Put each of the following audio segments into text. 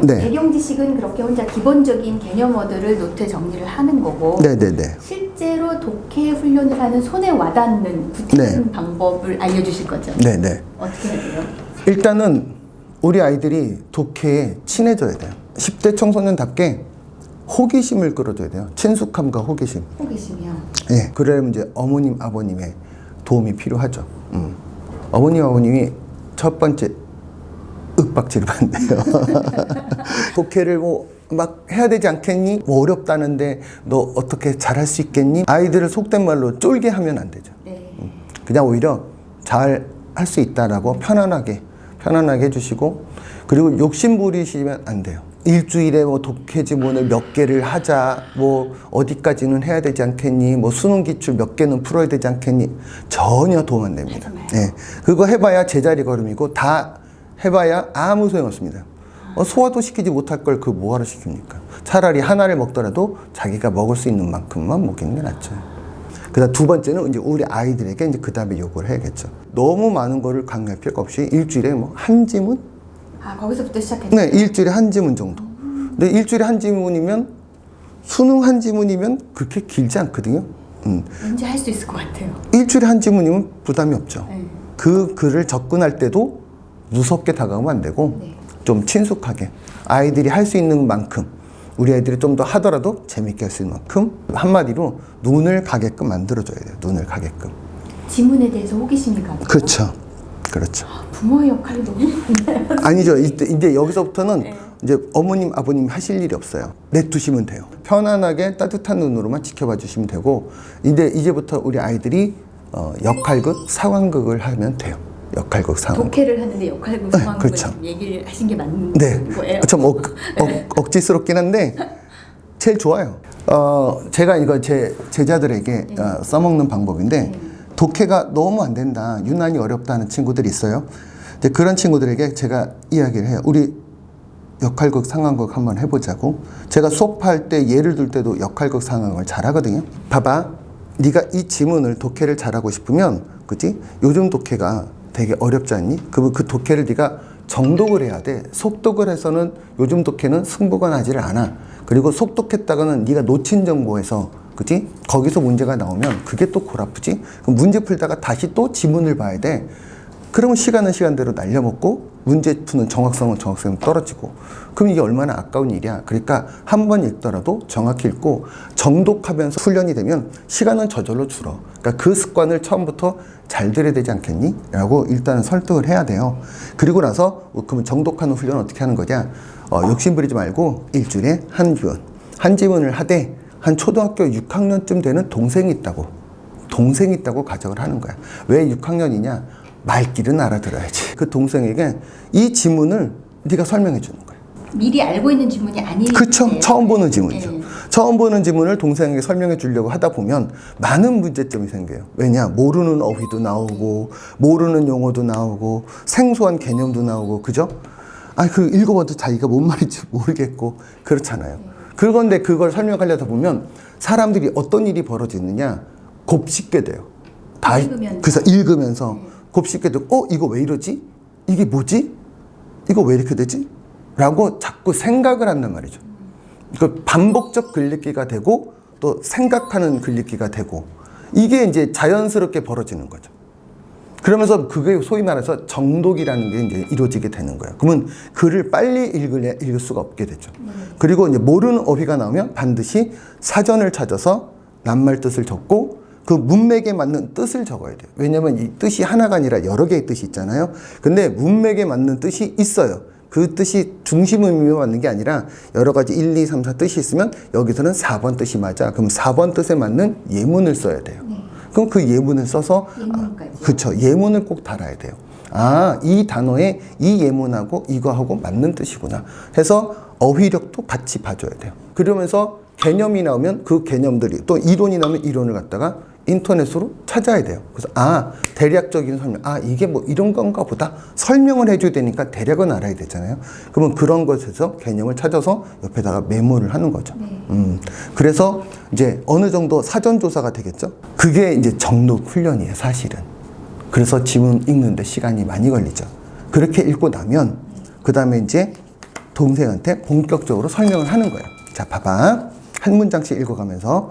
네. 배경 지식은 그렇게 혼자 기본적인 개념어들을 노트에 정리를 하는 거고 네네네. 실제로 독해 훈련을 하는 손에 와닿는 구체적인 네. 방법을 알려주실 거죠? 네네. 어떻게 해야 돼요? 일단은 우리 아이들이 독해에 친해져야 돼요. 10대 청소년답게 호기심을 끌어줘야 돼요. 친숙함과 호기심. 호기심이요? 예. 그러려면 이제 어머님, 아버님의 도움이 필요하죠. 어머님, 아버님이 첫 번째 윽박지를 받는데요. 독해를 뭐 막 해야 되지 않겠니? 뭐 어렵다는데 너 어떻게 잘할 수 있겠니? 아이들을 속된 말로 쫄게 하면 안 되죠. 네. 그냥 오히려 잘 할 수 있다라고 편안하게 해주시고, 그리고 욕심 부리시면 안 돼요. 일주일에 뭐 독해 지문을 몇 개를 하자, 뭐 어디까지는 해야 되지 않겠니, 뭐 수능 기출 몇 개는 풀어야 되지 않겠니, 전혀 도움 안 됩니다. 예, 그거 해봐야 제자리 걸음이고 다 해봐야 아무 소용 없습니다. 소화도 시키지 못할 걸 그 뭐하러 시킵니까? 차라리 하나를 먹더라도 자기가 먹을 수 있는 만큼만 먹이는 게 낫죠. 그다음 두 번째는 이제 우리 아이들에게 이제 그 다음에 요구를 해야겠죠. 너무 많은 거를 강요할 필요가 없이 일주일에 뭐 한 지문? 아, 거기서부터 시작했죠? 네, 일주일에 한 지문 정도. 근데 일주일에 한 지문이면 수능 한 지문이면 그렇게 길지 않거든요. 왠지 할 수 있을 것 같아요. 일주일에 한 지문이면 부담이 없죠. 네. 그 글을 접근할 때도 무섭게 다가오면 안 되고 네. 좀 친숙하게 아이들이 할 수 있는 만큼, 우리 애들이 좀 더 하더라도 재밌게 할 수 있는 만큼, 한마디로 눈을 가게끔 만들어줘야 돼요. 눈을 가게끔. 지문에 대해서 호기심이 가고 그렇죠. 그렇죠. 부모의 역할이 너무 많나요? 아니죠. 이제 여기서부터는 네. 이제 어머님, 아버님 하실 일이 없어요. 내두시면 돼요. 편안하게 따뜻한 눈으로만 지켜봐 주시면 되고, 이제부터 우리 아이들이 역할극, 상황극을 하면 돼요. 역할극, 상황극. 독해를 하는데 역할극 상황극을 그렇죠. 지금 얘기를 하신 게 맞는 네. 거예요? 좀 억지스럽긴 한데 제일 좋아요. 제가 이거 제 제자들에게 써먹는 방법인데, 독해가 너무 안 된다, 유난히 어렵다는 친구들이 있어요. 이제 그런 친구들에게 제가 이야기를 해요. 우리 역할극, 상황극 한번 해보자고. 제가 수업할 때 예를 들 때도 역할극, 상황을 잘하거든요. 봐봐, 네가 이 지문을 독해를 잘하고 싶으면, 그치? 요즘 독해가 되게 어렵지 않니? 그 독해를 네가 정독을 해야 돼. 속독을 해서는 요즘 독해는 승부가 나지를 않아. 그리고 속독했다가는 네가 놓친 정보에서, 그치? 거기서 문제가 나오면 그게 또 골아프지? 그럼 문제 풀다가 다시 또 지문을 봐야 돼. 그러면 시간은 시간대로 날려먹고 문제 푸는 정확성은 떨어지고, 그럼 이게 얼마나 아까운 일이야. 그러니까 한 번 읽더라도 정확히 읽고 정독하면서 훈련이 되면 시간은 저절로 줄어. 그러니까 그 습관을 처음부터 잘 들여야 되지 않겠니? 라고 일단은 설득을 해야 돼요. 그리고 나서 그러면 정독하는 훈련은 어떻게 하는 거냐? 욕심 부리지 말고 일주일에 한 지문, 한 지문을 하되, 한 초등학교 6학년쯤 되는 동생이 있다고 가정을 하는 거야. 왜 6학년이냐? 말귀는 알아들어야지. 그 동생에게 이 지문을 네가 설명해 주는 거야. 미리 알고 있는 지문이 아니에요. 그렇죠. 처음 보는 지문이죠. 네. 처음 보는 지문을 동생에게 설명해 주려고 하다 보면 많은 문제점이 생겨요. 왜냐? 모르는 어휘도 나오고, 모르는 용어도 나오고, 생소한 개념도 나오고, 그죠? 그 읽어봐도 자기가 뭔 말인지 모르겠고, 그렇잖아요. 그런데 그걸 설명하려다 보면 사람들이 어떤 일이 벌어지느냐? 곱씹게 돼요. 그래서 읽으면서 곱씹게 되고, 이거 왜 이러지? 이게 뭐지? 이거 왜 이렇게 되지? 라고 자꾸 생각을 한단 말이죠. 그 반복적 글읽기가 되고, 또 생각하는 글읽기가 되고, 이게 이제 자연스럽게 벌어지는 거죠. 그러면서 그게 소위 말해서 정독이라는 게 이제 이루어지게 되는 거예요. 그러면 글을 빨리 읽을 수가 없게 되죠. 그리고 이제 모르는 어휘가 나오면 반드시 사전을 찾아서 낱말 뜻을 적고, 그 문맥에 맞는 뜻을 적어야 돼요. 왜냐면 이 뜻이 하나가 아니라 여러 개의 뜻이 있잖아요. 근데 문맥에 맞는 뜻이 있어요. 그 뜻이 중심 의미로 맞는 게 아니라 여러 가지 1, 2, 3, 4 뜻이 있으면 여기서는 4번 뜻이 맞아. 그럼 4번 뜻에 맞는 예문을 써야 돼요. 그럼 그 예문을 써서, 그렇죠. 예문을 꼭 달아야 돼요. 이 단어에 이 예문하고 이거하고 맞는 뜻이구나 해서 어휘력도 같이 봐줘야 돼요. 그러면서 개념이 나오면 그 개념들이, 또 이론이 나오면 이론을 갖다가 인터넷으로 찾아야 돼요. 그래서 대략적인 설명, 이게 뭐 이런 건가 보다 설명을 해줘야 되니까 대략은 알아야 되잖아요. 그러면 그런 것에서 개념을 찾아서 옆에다가 메모를 하는 거죠. 그래서 이제 어느 정도 사전 조사가 되겠죠. 그게 이제 정독 훈련이에요, 사실은. 그래서 지문 읽는데 시간이 많이 걸리죠. 그렇게 읽고 나면 그 다음에 이제 동생한테 본격적으로 설명을 하는 거예요. 자, 봐봐. 한 문장씩 읽어가면서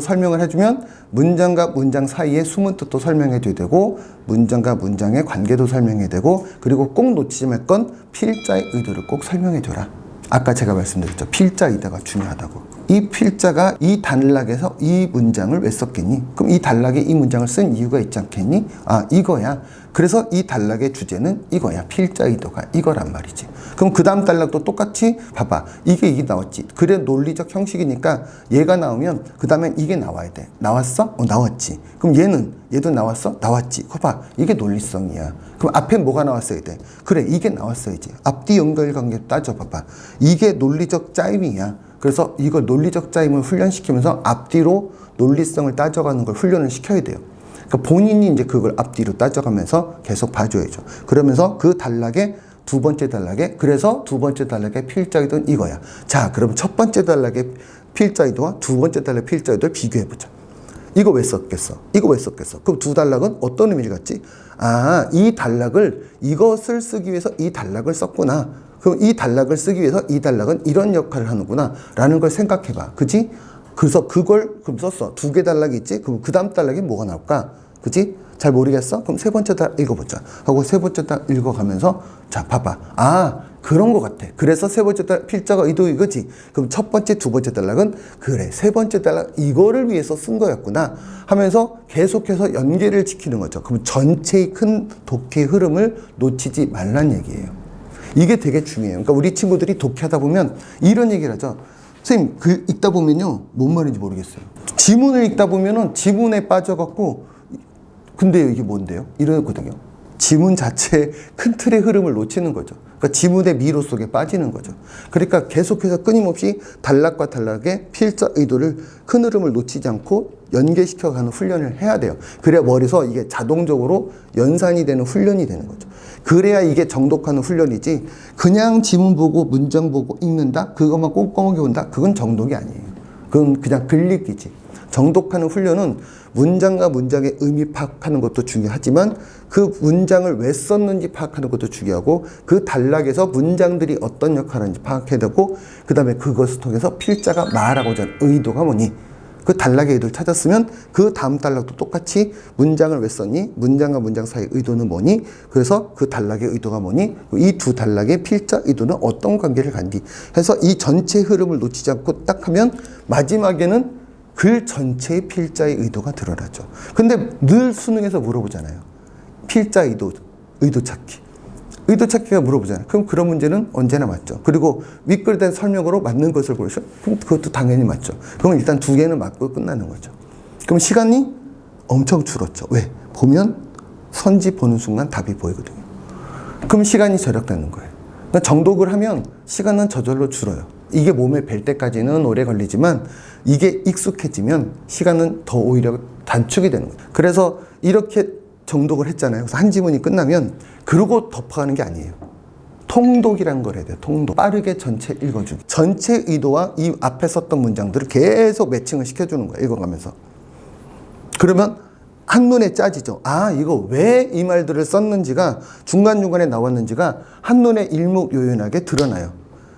설명을 해주면 문장과 문장 사이의 숨은 뜻도 설명해줘야 되고 문장과 문장의 관계도 설명해야 되고 그리고 꼭 놓치지 말 건 필자의 의도를 꼭 설명해줘라. 아까 제가 말씀드렸죠. 필자 의도가 중요하다고. 이 필자가 이 단락에서 이 문장을 왜 썼겠니? 그럼 이 단락에 이 문장을 쓴 이유가 있지 않겠니? 아, 이거야. 그래서 이 단락의 주제는 이거야. 필자 의도가 이거란 말이지. 그럼 그 다음 단락도 똑같이 봐봐. 이게 나왔지. 그래 논리적 형식이니까 얘가 나오면 그 다음엔 이게 나와야 돼. 나왔어? 나왔지. 그럼 얘도 나왔어? 나왔지. 그거 봐. 이게 논리성이야. 그럼 앞에 뭐가 나왔어야 돼? 그래, 이게 나왔어야지. 앞뒤 연결 관계 따져봐봐. 이게 논리적 짜임이야. 그래서 이걸 논리적 짜임을 훈련시키면서 앞뒤로 논리성을 따져가는 걸 훈련을 시켜야 돼요. 그러니까 본인이 이제 그걸 앞뒤로 따져가면서 계속 봐줘야죠. 그러면서 그 단락의 두 번째 단락에, 그래서 두 번째 단락의 필자의도는 이거야. 자, 그럼 첫 번째 단락의 필자의도와 두 번째 단락의 필자의도를 비교해보자. 이거 왜 썼겠어? 그럼 두 단락은 어떤 의미를 갖지? 아, 이 단락을, 이것을 쓰기 위해서 이 단락을 썼구나. 그럼 이 단락을 쓰기 위해서 이 단락은 이런 역할을 하는구나. 라는 걸 생각해봐. 그지? 그래서 그걸 그럼 썼어. 두 개 단락이 있지? 그럼 그 다음 단락에 뭐가 나올까? 그지? 잘 모르겠어? 그럼 세 번째 단락 읽어보자. 하고 세 번째 단락 읽어가면서 자, 봐봐. 아, 그런 것 같아. 그래서 세 번째 단락 필자가 의도 이거지. 그럼 첫 번째, 두 번째 단락은 그래, 세 번째 단락 이거를 위해서 쓴 거였구나 하면서 계속해서 연계를 지키는 거죠. 그럼 전체의 큰 독해의 흐름을 놓치지 말란 얘기예요. 이게 되게 중요해요. 그러니까 우리 친구들이 독해하다 보면 이런 얘기를 하죠. 선생님, 글 읽다 보면요, 뭔 말인지 모르겠어요. 지문을 읽다 보면은 지문에 빠져갖고, 근데 이게 뭔데요? 이러거든요. 지문 자체의 큰 틀의 흐름을 놓치는 거죠. 그러니까 지문의 미로 속에 빠지는 거죠. 그러니까 계속해서 끊임없이 단락과 단락의 필자 의도를 큰 흐름을 놓치지 않고 연계시켜가는 훈련을 해야 돼요. 그래야 머리에서 이게 자동적으로 연산이 되는 훈련이 되는 거죠. 그래야 이게 정독하는 훈련이지 그냥 지문 보고 문장 보고 읽는다? 그것만 꼼꼼하게 본다? 그건 정독이 아니에요. 그건 그냥 글읽기지. 정독하는 훈련은 문장과 문장의 의미 파악하는 것도 중요하지만 그 문장을 왜 썼는지 파악하는 것도 중요하고 그 단락에서 문장들이 어떤 역할을 하는지 파악해야 되고 그 다음에 그것을 통해서 필자가 말하고자 하는 의도가 뭐니? 그 단락의 의도를 찾았으면 그 다음 단락도 똑같이 문장을 왜 썼니? 문장과 문장 사이의 의도는 뭐니? 그래서 그 단락의 의도가 뭐니? 이 두 단락의 필자 의도는 어떤 관계를 갖니? 해서 이 전체 흐름을 놓치지 않고 딱 하면 마지막에는 글 전체의 필자의 의도가 드러나죠. 근데 늘 수능에서 물어보잖아요. 필자 의도 찾기. 의도 찾기가 물어보잖아요. 그럼 그런 문제는 언제나 맞죠. 그리고 윗글에 대한 설명으로 맞는 것을 보여줘. 그럼 그것도 당연히 맞죠. 그럼 일단 두 개는 맞고 끝나는 거죠. 그럼 시간이 엄청 줄었죠. 왜? 보면 선지 보는 순간 답이 보이거든요. 그럼 시간이 절약되는 거예요. 그러니까 정독을 하면 시간은 저절로 줄어요. 이게 몸에 뵐 때까지는 오래 걸리지만 이게 익숙해지면 시간은 더 오히려 단축이 되는 거예요. 그래서 이렇게 정독을 했잖아요. 그래서 한 지문이 끝나면 그러고 덮어가는 게 아니에요. 통독이라는 걸 해야 돼요. 통독. 빠르게 전체 읽어주기. 전체 의도와 이 앞에 썼던 문장들을 계속 매칭을 시켜주는 거예요. 읽어가면서. 그러면 한눈에 짜지죠. 아, 이거 왜 이 말들을 썼는지가 중간중간에 나왔는지가 한눈에 일목요연하게 드러나요.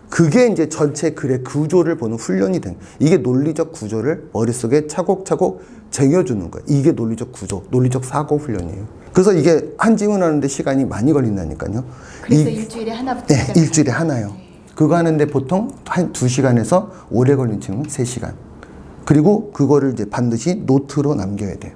그게 이제 전체 글의 구조를 보는 훈련이 된, 이게 논리적 구조를 머릿속에 차곡차곡 쟁여주는 거예요. 이게 논리적 구조, 논리적 사고 훈련이에요. 그래서 이게 한 지문 하는데 시간이 많이 걸린다니까요. 그래서 일주일에 하나부터 네, 일주일에 하나요. 그거 하는데 보통 한 2시간에서 오래 걸린 친구는 3시간. 그리고 그거를 이제 반드시 노트로 남겨야 돼요.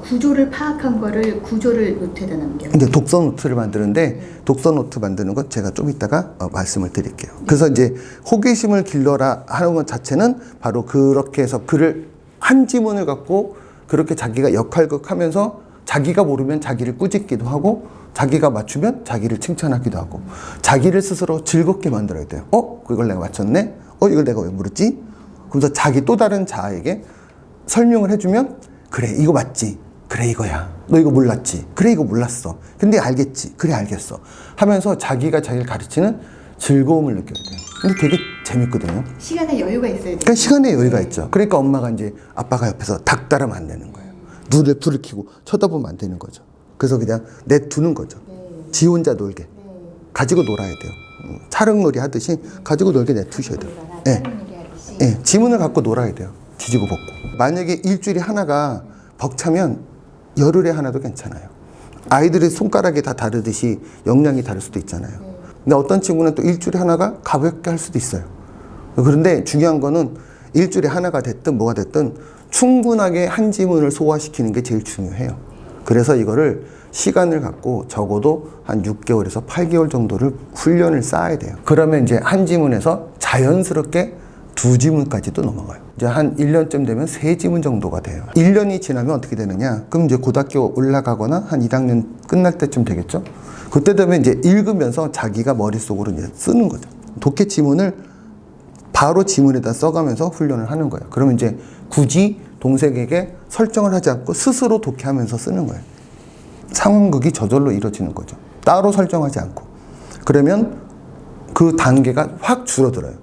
구조를 파악한 거를 구조를 노트에다 남겨요. 이제 독서 노트를 만드는데 독서 노트 만드는 건 제가 좀 이따가 말씀을 드릴게요. 그래서 이제 호기심을 길러라 하는 것 자체는 바로 그렇게 해서 글을 한 지문을 갖고 그렇게 자기가 역할극하면서 자기가 모르면 자기를 꾸짖기도 하고 자기가 맞추면 자기를 칭찬하기도 하고 자기를 스스로 즐겁게 만들어야 돼요. 그걸 내가 맞췄네? 이걸 내가 왜 물었지? 그래서 자기 또 다른 자아에게 설명을 해주면 그래, 이거 맞지? 그래, 이거야. 너 이거 몰랐지? 그래, 이거 몰랐어. 근데 알겠지? 그래, 알겠어. 하면서 자기가 자기를 가르치는 즐거움을 느껴야 돼요. 근데 되게 재밌거든요. 시간에 여유가 있어야 돼요. 그러니까 시간에 여유가 있죠. 그러니까 엄마가 이제 아빠가 옆에서 닥달하면 안 되는 거예요. 눈에 불을 켜고 쳐다보면 안 되는 거죠. 그래서 그냥 내두는 거죠. 지 혼자 놀게. 가지고 놀아야 돼요. 차릉놀이 하듯이 가지고 놀게 내두셔야 돼요. 예. 예, 지문을 갖고 놀아야 돼요. 뒤지고 벗고. 만약에 일주일에 하나가 벅차면 열흘에 하나도 괜찮아요. 아이들의 손가락이 다 다르듯이 역량이 다를 수도 있잖아요. 근데 어떤 친구는 또 일주일에 하나가 가볍게 할 수도 있어요. 그런데 중요한 거는 일주일에 하나가 됐든 뭐가 됐든 충분하게 한 지문을 소화시키는 게 제일 중요해요. 그래서 이거를 시간을 갖고 적어도 한 6개월에서 8개월 정도를 훈련을 쌓아야 돼요. 그러면 이제 한 지문에서 자연스럽게 2지문까지도 넘어가요. 이제 한 1년쯤 되면 3지문 정도가 돼요. 1년이 지나면 어떻게 되느냐? 그럼 이제 고등학교 올라가거나 한 2학년 끝날 때쯤 되겠죠? 그때 되면 이제 읽으면서 자기가 머릿속으로 이제 쓰는 거죠. 독해 지문을 바로 지문에다 써가면서 훈련을 하는 거예요. 그러면 이제 굳이 동생에게 설정을 하지 않고 스스로 독해하면서 쓰는 거예요. 상황극이 저절로 이루어지는 거죠. 따로 설정하지 않고. 그러면 그 단계가 확 줄어들어요.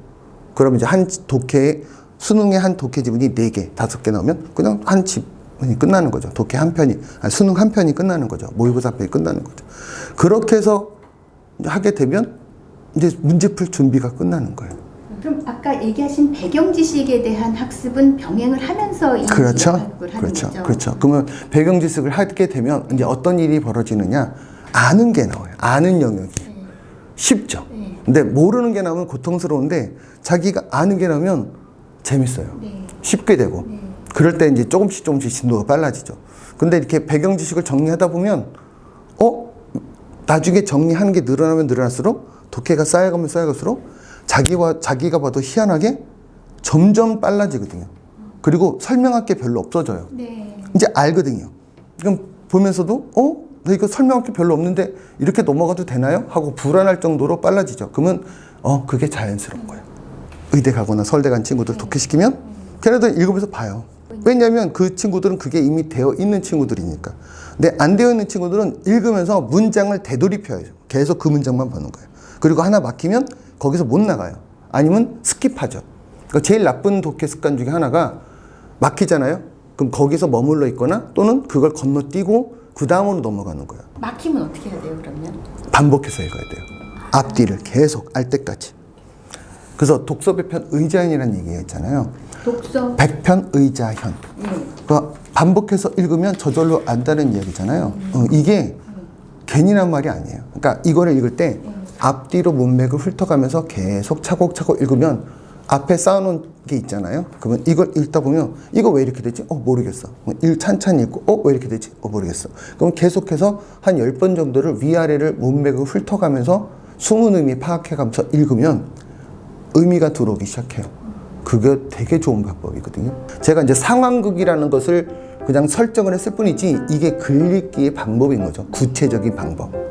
그러면 이제 한 독해에, 수능에 한 독해 지문이 4개, 5개 나오면 그냥 한 지문이 끝나는 거죠. 독해 한 편이, 수능 한 편이 끝나는 거죠. 모의고사 한 편이 끝나는 거죠. 그렇게 해서 하게 되면 이제 문제 풀 준비가 끝나는 거예요. 그럼 아까 얘기하신 배경 지식에 대한 학습은 병행을 하면서 이 그렇죠. 학습을 하는 그렇죠. 거죠. 그렇죠. 그러면 배경 지식을 하게 되면 이제 어떤 일이 벌어지느냐? 아는 게 나와요. 아는 영역이. 쉽죠. 근데 모르는 게 나오면 고통스러운데 자기가 아는 게 나오면 재밌어요. 쉽게 되고. 그럴 때 이제 조금씩 진도가 빨라지죠. 근데 이렇게 배경 지식을 정리하다 보면 나중에 정리하는 게 늘어나면 늘어날수록 독해가 쌓여가면 쌓여갈수록 자기가 봐도 희한하게 점점 빨라지거든요. 그리고 설명할 게 별로 없어져요. 이제 알거든요. 그럼 보면서도 나 이거 설명할 게 별로 없는데 이렇게 넘어가도 되나요? 하고 불안할 정도로 빨라지죠. 그러면 그게 자연스러운 거예요. 의대 가거나 서울대 간 친구들 독해시키면 걔네들 읽으면서 봐요. 왜냐하면 그 친구들은 그게 이미 되어 있는 친구들이니까. 근데 안 되어 있는 친구들은 읽으면서 문장을 되돌이펴야죠. 계속 그 문장만 보는 거예요. 그리고 하나 막히면 거기서 못 나가요. 아니면 스킵하죠. 그러니까 제일 나쁜 독해 습관 중에 하나가 막히잖아요. 그럼 거기서 머물러 있거나 또는 그걸 건너뛰고 그 다음으로 넘어가는 거예요. 막히면 어떻게 해야 돼요, 그러면? 반복해서 읽어야 돼요. 앞뒤를 계속 알 때까지. 그래서 독서 배편 의자현이라는 얘기가 있잖아요. 독서 백편 의자현. 그러니까 반복해서 읽으면 저절로 안다는 이야기잖아요. 이게 괜히란 말이 아니에요. 그러니까 이거를 읽을 때 앞뒤로 문맥을 훑어가면서 계속 차곡차곡 읽으면 앞에 쌓아놓은 게 있잖아요. 그러면 이걸 읽다 보면 이거 왜 이렇게 되지? 모르겠어. 찬찬히 읽고 왜 이렇게 되지? 모르겠어. 그럼 계속해서 한 10번 정도를 위아래를 문맥을 훑어가면서 숨은 의미 파악해가면서 읽으면 의미가 들어오기 시작해요. 그게 되게 좋은 방법이거든요. 제가 이제 상황극이라는 것을 그냥 설정을 했을 뿐이지 이게 글읽기의 방법인 거죠. 구체적인 방법.